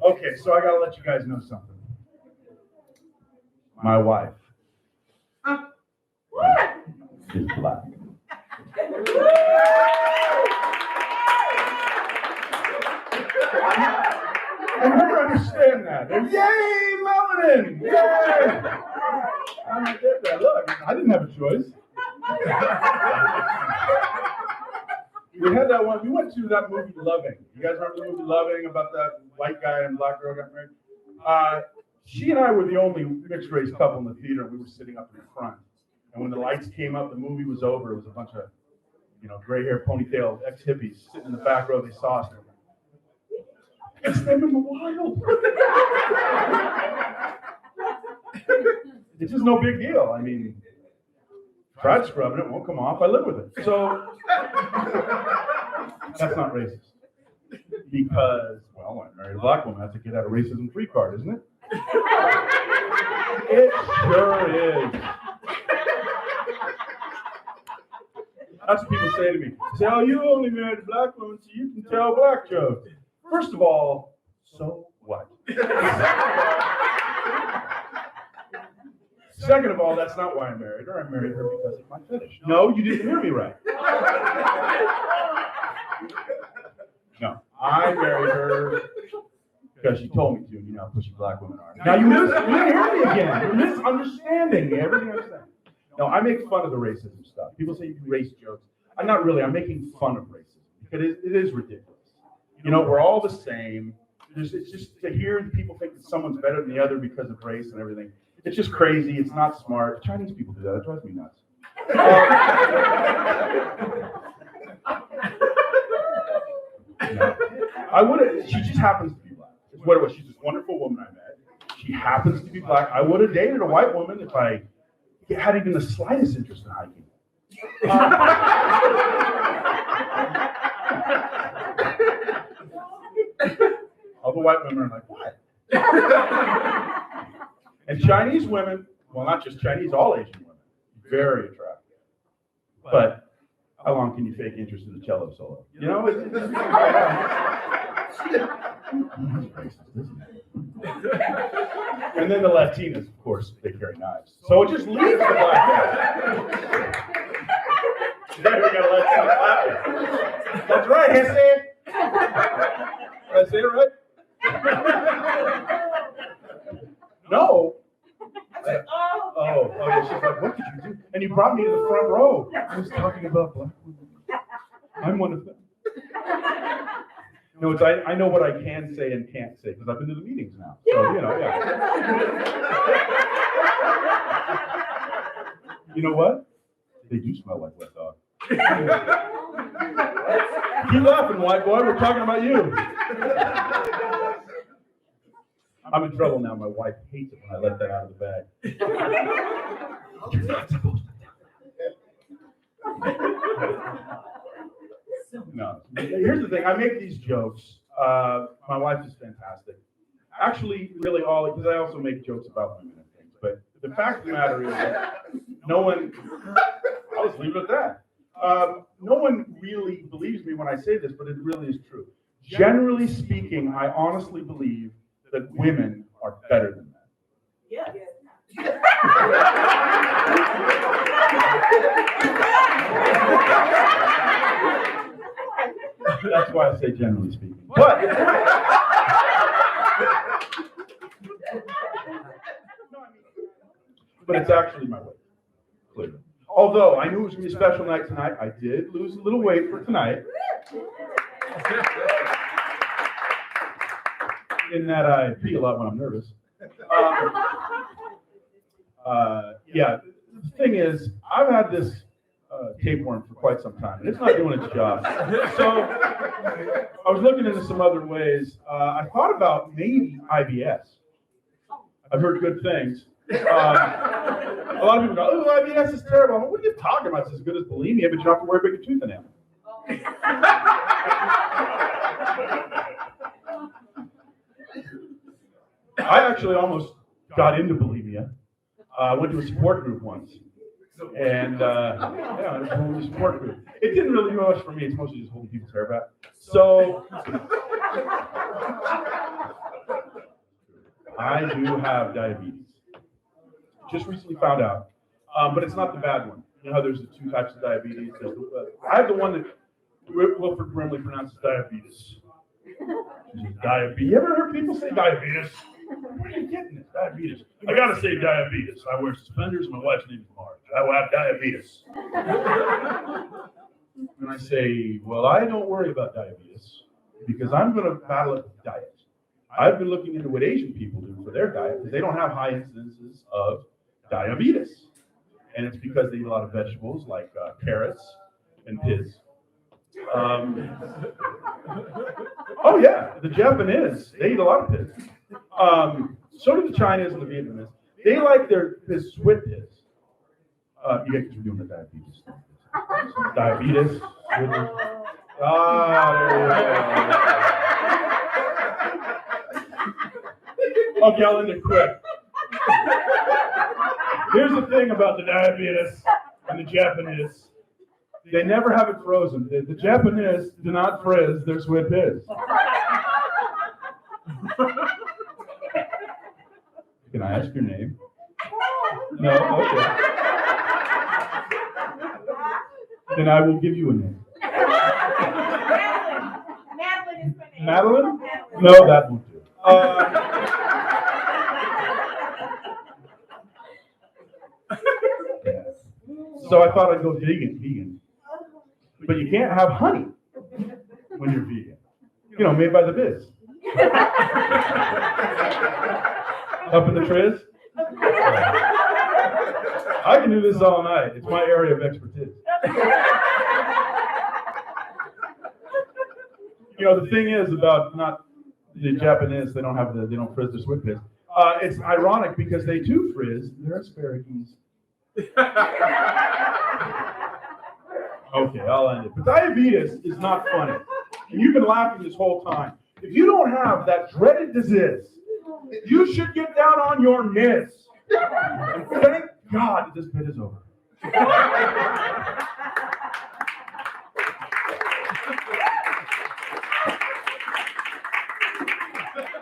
Okay, so I gotta let you guys know something. My wife is black. I never understand that. And yay, melanin! Yay! I'm like, look, I didn't have a choice. We had that one. We went to that movie Loving. You guys remember the movie Loving about that white guy and black girl got married? She and I were the only mixed race couple in the theater. We were sitting up in the front, and when the lights came up, the movie was over. It was a bunch of, gray hair, ponytail, ex hippies sitting in the back row. They saw us. It's them in the wild. It's just no big deal. I mean, tried scrubbing it, won't come off. I live with it. So that's not racist. Because, well, when I married a black woman, I have to get out a racism-free card, isn't it? It sure is. That's what people say to me. They say, oh, you only married a black woman so you can tell black jokes. First of all, so what? Second of all, that's not why I married her. I married her because of my fetish. No, you didn't hear me right. No, I married her because she told me to, and you know how pushy black women are. Now you didn't hear me again. You're misunderstanding everything I'm saying. No, I make fun of the racism stuff. People say you do race jokes. I'm not really. I'm making fun of racism because it is ridiculous. We're all the same. It's just to hear people think that someone's better than the other because of race and everything. It's just crazy. It's not smart. Chinese people do that. It drives me nuts. No. I would have. She just happens to be black. It's what it was. She's this wonderful woman I met. She happens to be black. I would have dated a white woman if I had even the slightest interest in hiking. All the white women are like, what? And Chinese women, well, not just Chinese, all Asian women, very attractive. But how long can you fake interest in a cello solo? And then the Latinas, of course, they carry knives. So it just leaves the black guy. Right, we got a Latina clapping. That's right, Jesse. Did I say it right? No. Oh, yeah, she's like, what did you do? And you brought me to the front row. I was talking about black women. I'm one of them. No, I know what I can say and can't say because I've been to the meetings now. So, yeah. You know what? They do smell like wet dog. Keep laughing, white boy. We're talking about you. I'm in trouble now. My wife hates it when I let that out of the bag. You're not supposed to tell that. No. Here's the thing. I make these jokes. My wife is fantastic. Actually, really because I also make jokes about women and things. But the fact of the matter is that no one, I'll just leave it at that. No one really believes me when I say this, but it really is true. Generally speaking, I honestly believe that women are better than men. Yeah. That's why I say generally speaking. But it's actually my weight, clearly. Although I knew it was going to be a special night tonight, I did lose a little weight for tonight. In that I pee a lot when I'm nervous. The thing is, I've had this tapeworm for quite some time, and it's not doing its job. So I was looking into some other ways. I thought about maybe IBS. I've heard good things. A lot of people go, oh, IBS is terrible. I'm like, what are you talking about? It's as good as bulimia, but you don't have to worry about your tooth enamel. I actually almost got into bulimia. I went to a support group once. And, I was in a support group. It didn't really do much for me. It's mostly just holding people's hair back. So, I do have diabetes. Just recently found out, but it's not the bad one. You know how there's the two types of diabetes? I have the one that Wilford Brimley pronounces diabetes. Diabetes. You ever heard people say diabetes? Where are you getting this? Diabetes. I gotta say diabetes. I wear suspenders. My wife's name is Marge. I will have diabetes. And I say, well, I don't worry about diabetes because I'm going to battle it with diet. I've been looking into what Asian people do for their diet because they don't have high incidences of diabetes. And it's because they eat a lot of vegetables like carrots and piz. Oh yeah, the Japanese, they eat a lot of piz. So do the Chinese and the Vietnamese. They like their piz with piz. You guys are doing the diabetes. Diabetes. Okay, I'll end it quick. Here's the thing about the diabetes and the Japanese. They never have it frozen. The Japanese do not frizz their sweet piz. Can I ask your name? No? Okay. Then I will give you a name. Madeline is my name. Madeline? No, that won't do. Yeah. So I thought I'd go vegan. But you can't have honey when you're vegan. You know, made by the biz. Up in the Triz? I can do this all night. It's my area of expertise. You know, the thing is about not the Japanese, they don't frizz their sweet piz. It's ironic because they do frizz their asparagus. Okay, I'll end it. But diabetes is not funny. And you've been laughing this whole time. If you don't have that dreaded disease, you should get down on your knees. And thank God that this bit is over.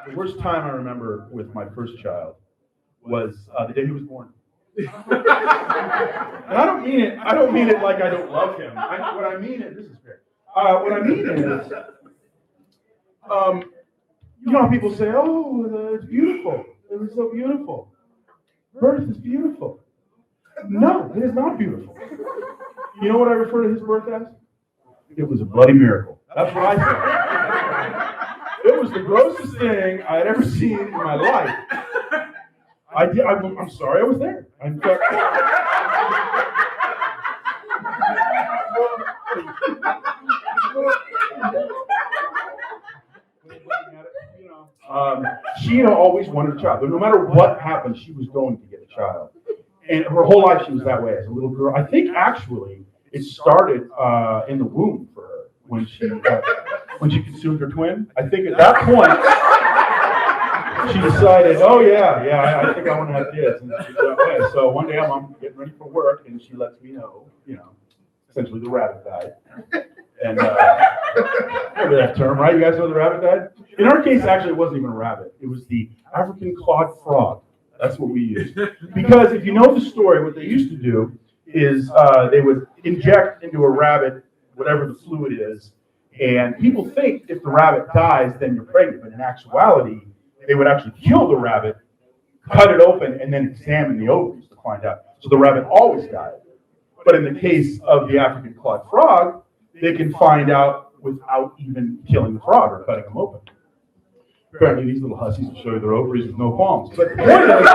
The worst time I remember with my first child was the day he was born. And I don't mean it like I don't love him. What I mean is, this is fair. What I mean is, you know how people say, oh, it's beautiful. It was so beautiful. Birth is beautiful. No, it is not beautiful. You know what I refer to his birth as? It was a bloody miracle. That's what I think. It was the grossest thing I had ever seen in my life. I'm sorry I was there. She had always wanted a child. But no matter what happened, she was going to get a child. And her whole life she was that way as a little girl. I think actually it started in the womb for her when she consumed her twin. I think at that point she decided, oh yeah, I think I want to have kids. And she's that way. So one day I'm getting ready for work and she lets me know, essentially the rabbit died. And remember that term, right? You guys know the rabbit died? In our case, actually, it wasn't even a rabbit. It was the African clawed frog. That's what we used. Because if you know the story, what they used to do is they would inject into a rabbit whatever the fluid is, and people think if the rabbit dies, then you're pregnant. But in actuality, they would actually kill the rabbit, cut it open, and then examine the ovaries to find out. So the rabbit always died. But in the case of the African clawed frog, they can find out without even killing the frog or cutting them open. Apparently, these little hussies will show you their ovaries with no palms. But the point is,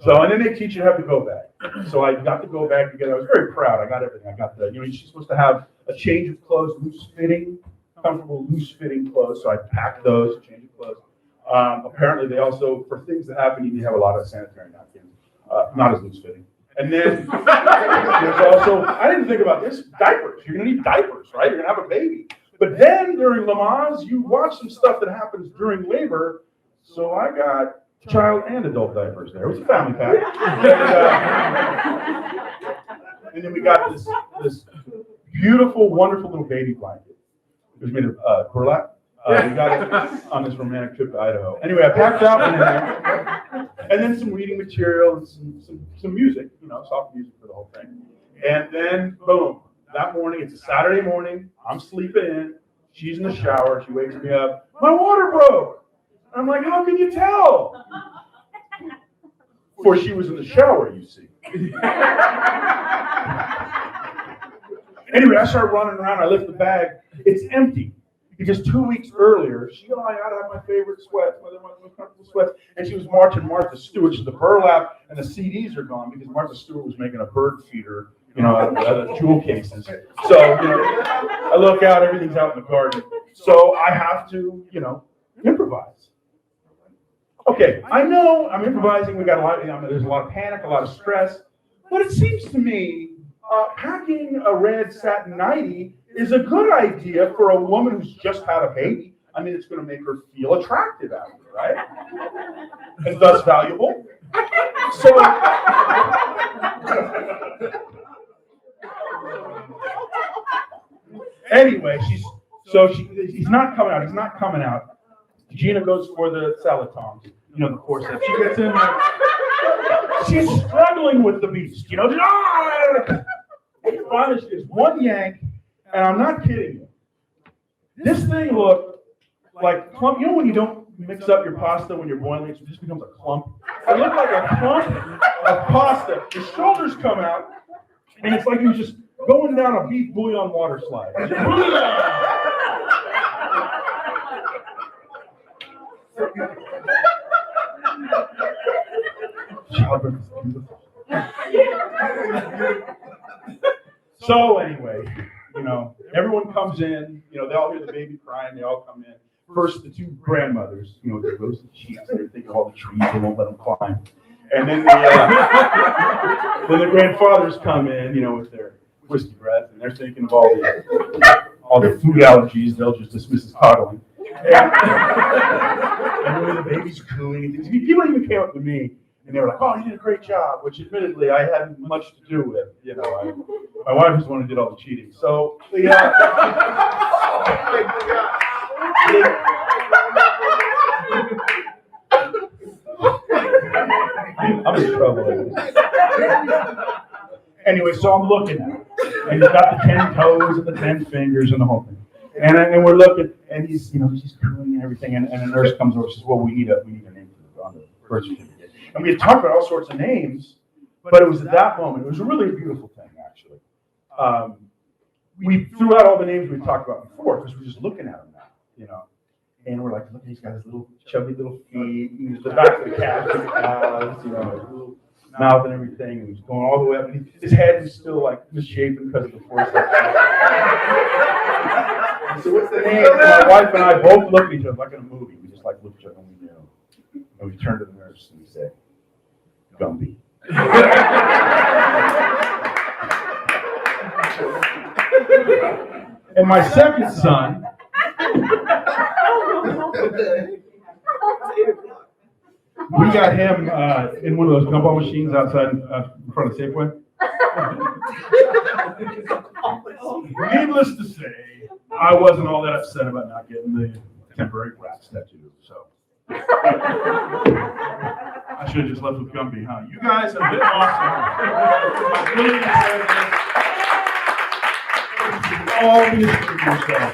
and then they teach you how to go bag. So I got the go bag together. I was very proud. I got everything. I got you're supposed to have a change of clothes, loose fitting, comfortable, loose fitting clothes. So I packed those, change of clothes. Apparently, they also, for things that happen, you need to have a lot of sanitary napkins. Not as loose fitting. And then there's also, I didn't think about this, diapers. You're going to need diapers, right? You're going to have a baby. But then during Lamaze, you watch some stuff that happens during labor. So I got child and adult diapers there. It was a family pack. And then we got this beautiful, wonderful little baby blanket. was made of burlap. We got it on this romantic trip to Idaho. Anyway, I packed that one in there, and then some reading material and some music, soft music for the whole thing. And then, boom, that morning, it's a Saturday morning, I'm sleeping in, she's in the shower, she wakes me up, my water broke. I'm like, how can you tell? For she was in the shower, you see. Anyway, I start running around, I lift the bag, it's empty. Because 2 weeks earlier, she and I had my favorite sweats, my most comfortable sweats, and she was marching Martha Stewart. So the burlap and the CDs are gone because Martha Stewart was making a bird feeder, out of the jewel cases. So, I look out, everything's out in the garden. So I have to, improvise. Okay, I know I'm improvising. We got a lot. There's a lot of panic, a lot of stress, but it seems to me packing a red satin nightie is a good idea for a woman who's just had a baby. I mean, it's going to make her feel attractive after, right? And thus valuable. So, anyway, he's not coming out. He's not coming out. Gina goes for the salad tongs, the forceps. She gets in there. She's struggling with the beast, And finally, she gets one yank. And I'm not kidding you. This thing looked like clump. When you don't mix up your pasta when you're boiling, it just becomes a clump. It looked like a clump of pasta. The shoulders come out, and it's like he was just going down a beef bouillon water slide. Childbirth is beautiful. So anyway, everyone comes in, they all hear the baby crying, they all come in. First, the two grandmothers, they rose the cheeks, they're thinking all the trees, they won't let them climb. And then the grandfathers come in, with their whiskey breath, and they're thinking of all the food allergies, they'll just dismiss as coddling. And really the baby's cooing and things. People even came up to me, and they were like, oh, you did a great job, which admittedly I hadn't much to do with. My wife was the one who did all the cheating. So, I'm in trouble. Anyway, so I'm looking at him, and he's got the 10 toes and the 10 fingers and the whole thing. And we're looking, and he's cooing and everything, and a nurse comes over and says, well, we need a name on the birth certificate. And we had talked about all sorts of names, but it was at that moment, it was a really beautiful thing, actually. We threw out all the names we talked about before, because we're just looking at them now, And we're like, look, he's got his little chubby little feet, and the back of the calves, his little mouth and everything, and he's going all the way up, and his head is still like misshapen because of the forceps. So what's the name? And my wife and I both looked at each other like in a movie. We just looked at each other and we knew. And we turned to the nurse and we said, Gumby. And my second son, we got him in one of those gumball machines outside in front of Safeway. Needless to say, I wasn't all that upset about not getting the temporary rat statue, so. I should have just left with Gumby, huh? You guys have been awesome. I really enjoyed this. All this for yourself.